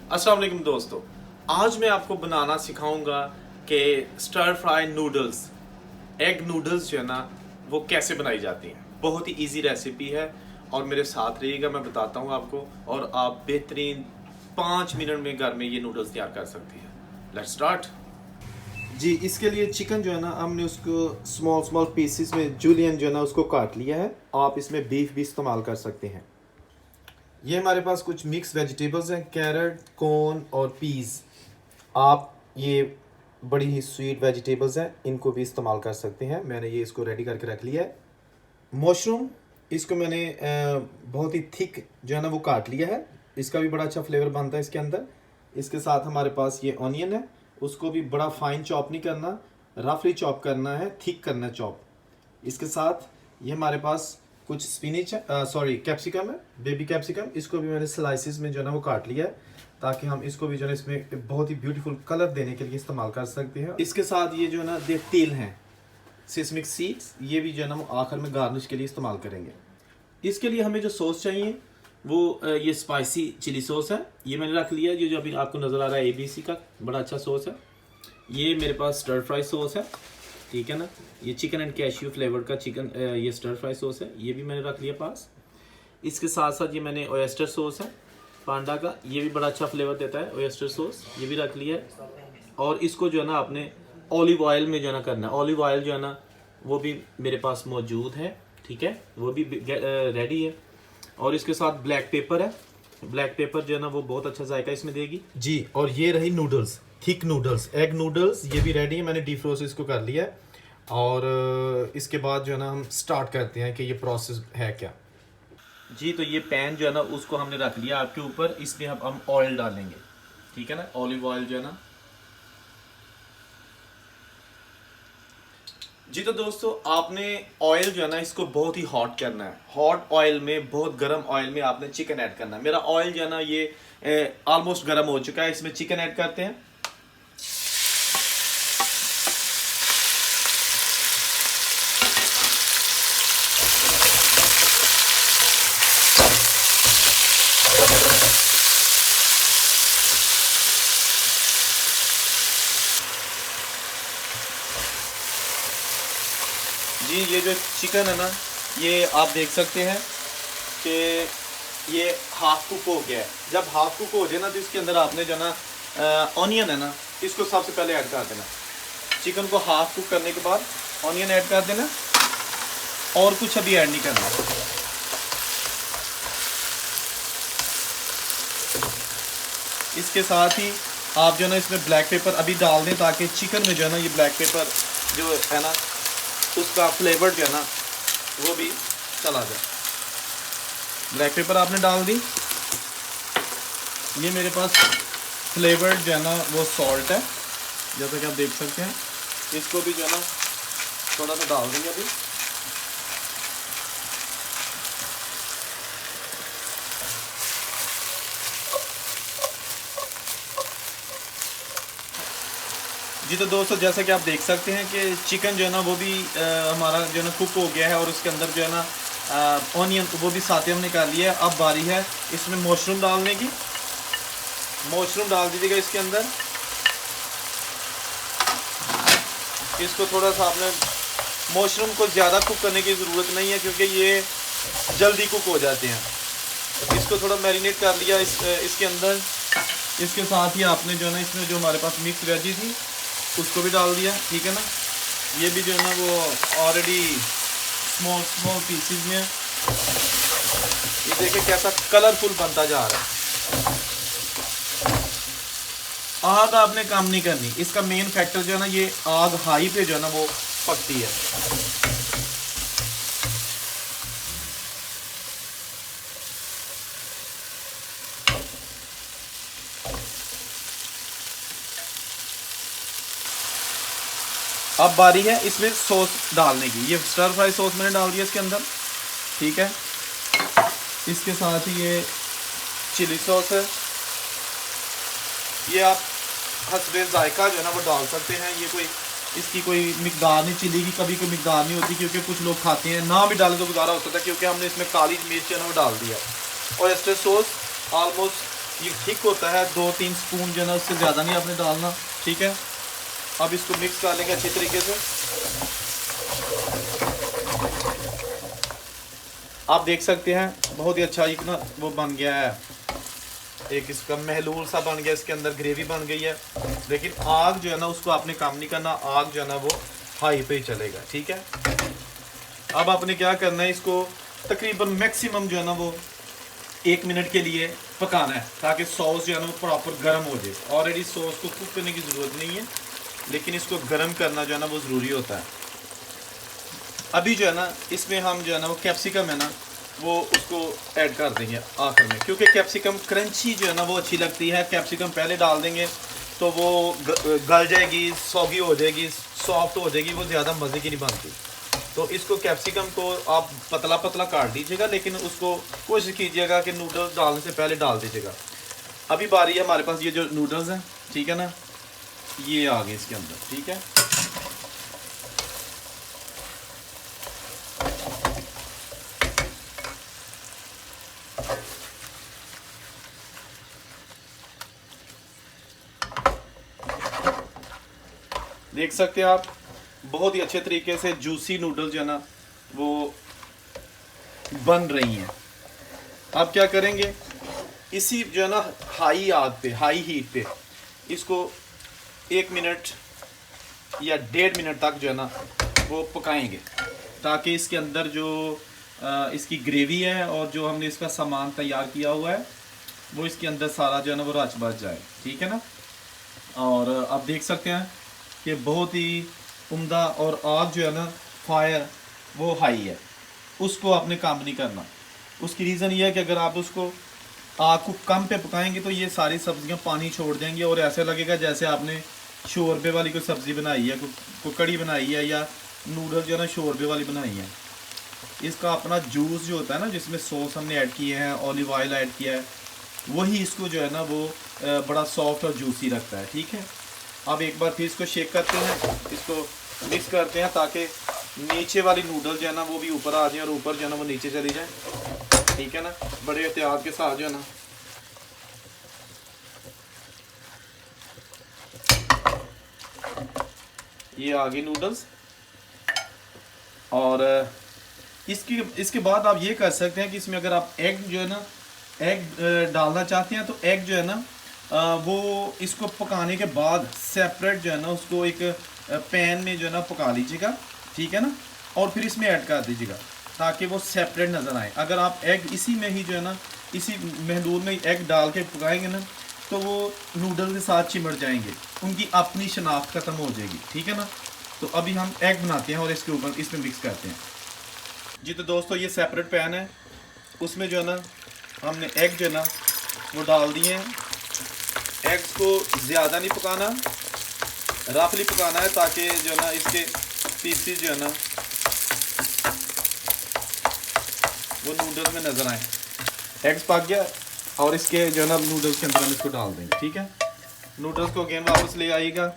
अस्सलाम वालेकुम दोस्तों, आज मैं आपको बनाना सिखाऊंगा कि stir fry noodles, egg noodles जो है ना वो कैसे बनाई जाती हैं। बहुत ही इजी रेसिपी है और मेरे साथ रहिएगा, मैं बताता हूँ आपको और आप बेहतरीन 5 मिनट में घर में ये नूडल्स तैयार कर सकती हैं। Let's start. जी, इसके लिए चिकन जो है ना हमने उसको स्मॉल स्मॉल पीसेस में जूलियन जो है ना उसको काट लिया है। आप इसमें बीफ भी इस्तेमाल कर सकते हैं। ये हमारे पास कुछ मिक्स वेजिटेबल्स हैं, कैरेट, कॉर्न और पीस। आप ये बड़ी ही स्वीट वेजिटेबल्स हैं, इनको भी इस्तेमाल कर सकते हैं। मैंने ये इसको रेडी करके रख लिया है। मशरूम, इसको मैंने बहुत ही थिक जो है ना वो काट लिया है। इसका भी बड़ा अच्छा फ्लेवर बनता है इसके अंदर। इसके साथ हमारे पास ये ऑनियन है, उसको भी बड़ा फाइन चॉप नहीं करना, रफली चॉप करना है, थिक करना चॉप। इसके साथ ये हमारे पास कुछ स्पिनिच कैप्सिकम है, बेबी कैप्सिकम। इसको भी मैंने स्लाइसिस में जो है ना वो काट लिया है, ताकि हम इसको भी जो है इसमें बहुत ही ब्यूटीफुल कलर देने के लिए इस्तेमाल कर सकते हैं। इसके साथ ये जो है ना तिल हैं, सिसमिक सीड्स, ये भी जो है ना वो आखिर में गार्निश के लिए इस्तेमाल करेंगे। इसके लिए हमें जो सॉस चाहिए वो ये स्पाइसी चिली सॉस है, ये मैंने रख लिया है। जो अभी आपको नज़र आ रहा है ABC का बड़ा अच्छा सॉस है। ये मेरे पास स्टर फ्राई सॉस है, ठीक है ना। ये चिकन एंड कैश्यू फ्लेवर का चिकन ये स्टर फ्राई सॉस है, ये भी मैंने रख लिया पास। इसके साथ साथ ये मैंने ओएस्टर सॉस है पांडा का, ये भी बड़ा अच्छा फ्लेवर देता है ओएस्टर सॉस, ये भी रख लिया है। और इसको जो है ना आपने ऑलिव ऑयल में जो है ना करना है। ऑलिव ऑयल जो है ना वो भी मेरे पास मौजूद है, ठीक है, वो भी रेडी है। और इसके साथ ब्लैक पेपर है, ब्लैक पेपर जो है ना वो बहुत अच्छा जायका इसमें देगी जी। और ये रही noodles, thick noodles, egg noodles, ये भी रेडी है। मैंने डिफ्रोस्ट इसको कर लिया है। और इसके बाद जो है ना हम स्टार्ट करते हैं कि ये प्रोसेस है क्या जी। तो ये पैन जो है ना उसको हमने रख लिया आपके ऊपर, इसमें हम ऑयल डालेंगे, ठीक है ना, ऑलिव ऑयल जो है ना जी। तो दोस्तों आपने ऑयल जो है ना इसको बहुत ही हॉट करना है। हॉट ऑयल में, बहुत गर्म ऑयल में आपने चिकन ऐड करना है। मेरा ऑयल जो है ना ये ऑलमोस्ट गर्म हो चुका है, इसमें चिकन ऐड करते हैं। जी ये जो चिकन है ना ये आप देख सकते हैं कि ये हाफ कुक हो गया है। जब हाफ कुक हो जाए ना तो इसके अंदर आपने जो ना ऑनियन है ना इसको सबसे पहले ऐड कर देना। चिकन को हाफ कुक करने के बाद ऑनियन ऐड कर देना और कुछ अभी ऐड नहीं करना। इसके साथ ही आप जो ना इसमें ब्लैक पेपर अभी डाल दें, ताकि चिकन में जो है ना ये ब्लैक पेपर जो है ना उसका फ्लेवर जो है ना वो भी चला जाए। ब्लैक पेपर आपने डाल दी। ये मेरे पास फ्लेवर जो है ना वो सॉल्ट है, जैसा कि आप देख सकते हैं। इसको भी जो है ना थोड़ा सा डाल देंगे अभी। जी तो दोस्तों जैसा कि आप देख सकते हैं कि चिकन जो है ना वो भी हमारा जो है ना कुक हो गया है और उसके अंदर जो है ना ऑनियन वो भी साथ ही हमने कर लिया है। अब बारी है इसमें मशरूम डालने की। मशरूम डाल दीजिएगा इसके अंदर। इसको थोड़ा सा आपने मशरूम को ज़्यादा कुक करने की ज़रूरत नहीं है, क्योंकि ये जल्दी कुक हो जाते हैं। इसको थोड़ा मैरिनेट कर लिया इसके अंदर। इसके साथ ही आपने जो है ना इसमें जो हमारे पास मिक्स वेजी थी उसको भी डाल दिया, ठीक है ना। ये भी जो है ना वो ऑलरेडी स्मॉल स्मॉल पीसेस में है। ये देखिए कैसा कलरफुल बनता जा रहा है। आग आपने काम नहीं करनी, इसका मेन फैक्टर जो है ना ये आग हाई पे जो है ना वो पकती है। अब बारी है इसमें सॉस डालने की। ये स्टर फ्राई सॉस मैंने डाल दिया इसके अंदर, ठीक है। इसके साथ ही ये चिली सॉस है, ये आप हस्बे जायका जो है ना वो डाल सकते हैं। ये कोई इसकी कोई मिकदार नहीं, चिली की कभी कोई मिकदार नहीं होती, क्योंकि कुछ लोग खाते हैं ना भी डालें तो गुजारा होता था, क्योंकि हमने इसमें काली मिर्च है ना वो डाल दिया। और ऑयस्टर सॉस ऑलमोस्ट ये थिक होता है, 2-3 स्पून जो है ना, उससे ज़्यादा नहीं आपने डालना, ठीक है। अब इसको मिक्स कर लेंगे अच्छी तरीके से। आप देख सकते हैं बहुत ही अच्छा एक ना वो बन गया है, एक इसका महलूल सा बन गया, इसके अंदर ग्रेवी बन गई है। लेकिन आग जो है ना उसको आपने कम नहीं करना, आग जो है ना वो हाई पे ही चलेगा, ठीक है। अब आपने क्या करना है, इसको तकरीबन मैक्सिमम जो है ना वो 1 मिनट के लिए पकाना है, ताकि सॉस जो है ना वो प्रॉपर गर्म हो जाए। ऑलरेडी सॉस को कुक करने की ज़रूरत नहीं है, लेकिन इसको गर्म करना जो है ना वो ज़रूरी होता है। अभी जो है ना इसमें हम जो है ना वो कैप्सिकम है ना वो उसको ऐड कर देंगे आखिर में, क्योंकि कैप्सिकम क्रंची जो है ना वो अच्छी लगती है। कैप्सिकम पहले डाल देंगे तो वो गल जाएगी, सॉगी हो जाएगी, सॉफ्ट हो जाएगी, वो ज़्यादा मज़े की नहीं बनती। तो इसको कैप्सिकम को आप पतला पतला काट दीजिएगा, लेकिन उसको कोशिश कीजिएगा कि नूडल्स डालने से पहले डाल दीजिएगा। अभी बारी है हमारे पास ये जो नूडल्स हैं, ठीक है ना, ये आ गए इसके अंदर, ठीक है। देख सकते हैं आप बहुत ही अच्छे तरीके से जूसी नूडल्स जो है ना वो बन रही हैं। आप क्या करेंगे, इसी जो है ना हाई आग पे, हाई हीट पे इसको 1 मिनट या 1.5 मिनट तक जो है ना वो पकाएंगे, ताकि इसके अंदर जो इसकी ग्रेवी है और जो हमने इसका सामान तैयार किया हुआ है वो इसके अंदर सारा जो है ना वो रच बच जाए, ठीक है ना। और आप देख सकते हैं कि बहुत ही उम्दा, और आग जो है ना फायर वो हाई है, उसको आपने कम नहीं करना। उसकी रीज़न ये है कि अगर आप उसको आग को कम पे पकाएंगे तो ये सारी सब्जियां पानी छोड़ देंगी और ऐसे लगेगा जैसे आपने शोरबे वाली कोई सब्ज़ी बनाई है, कोई कड़ी बनाई है, या नूडल्स जो है ना शोरबे वाली बनाई है। इसका अपना जूस जो होता है ना, जिसमें सॉस हमने ऐड किए हैं, ऑलिव ऑयल ऐड किया है, वही इसको जो है ना वो बड़ा सॉफ्ट और जूसी रखता है, ठीक है। अब एक बार फिर इसको शेक करते हैं, इसको मिक्स करते हैं, ताकि नीचे वाली नूडल जो है ना वो भी ऊपर आ जाए और ऊपर जो है ना वो नीचे चली जाए, ठीक है ना। बड़े एहतियात के साथ जो है ना ये आ गई नूडल्स। और इसके बाद आप ये कर सकते हैं कि इसमें अगर आप एग जो है ना एग डालना चाहते हैं तो एग जो है ना वो इसको पकाने के बाद सेपरेट जो है ना उसको एक पैन में जो है ना पका लीजिएगा, ठीक है ना, और फिर इसमें ऐड कर दीजिएगा ताकि वो सेपरेट नज़र आए। अगर आप एग इसी में ही जो है ना इसी महलूल में एग डाल के पकाएंगे ना तो वो नूडल्स के साथ चिमट जाएंगे, उनकी अपनी शनाख्त ख़त्म हो जाएगी, ठीक है ना। तो अभी हम एग बनाते हैं और इसके ऊपर इसमें मिक्स करते हैं जी। तो दोस्तों ये सेपरेट पैन है, उसमें जो है ना हमने एग जो है ना वो डाल दिए हैं। एग्स को ज़्यादा नहीं पकाना, रफली पकाना है, ताकि जो है ना इसके पीसीज जो है ना वो नूडल्स में नज़र आए। एग्स पक गया और इसके जो है ना नूडल्स के अंदर हम इसको डाल देंगे, ठीक है। नूडल्स को अगेन वापस ले आइएगा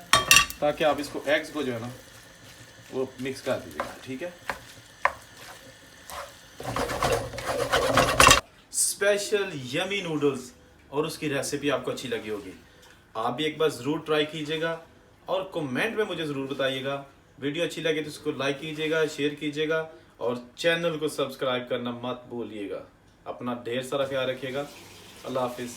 ताकि आप इसको एग्स को जो है ना वो मिक्स कर दीजिएगा, ठीक है। स्पेशल यमी नूडल्स, और उसकी रेसिपी आपको अच्छी लगी होगी। आप भी एक बार ज़रूर ट्राई कीजिएगा और कमेंट में मुझे ज़रूर बताइएगा। वीडियो अच्छी लगे तो इसको लाइक कीजिएगा, शेयर कीजिएगा और चैनल को सब्सक्राइब करना मत भूलिएगा। अपना ढेर सारा ख्याल रखिएगा। अल्लाह हाफिज़।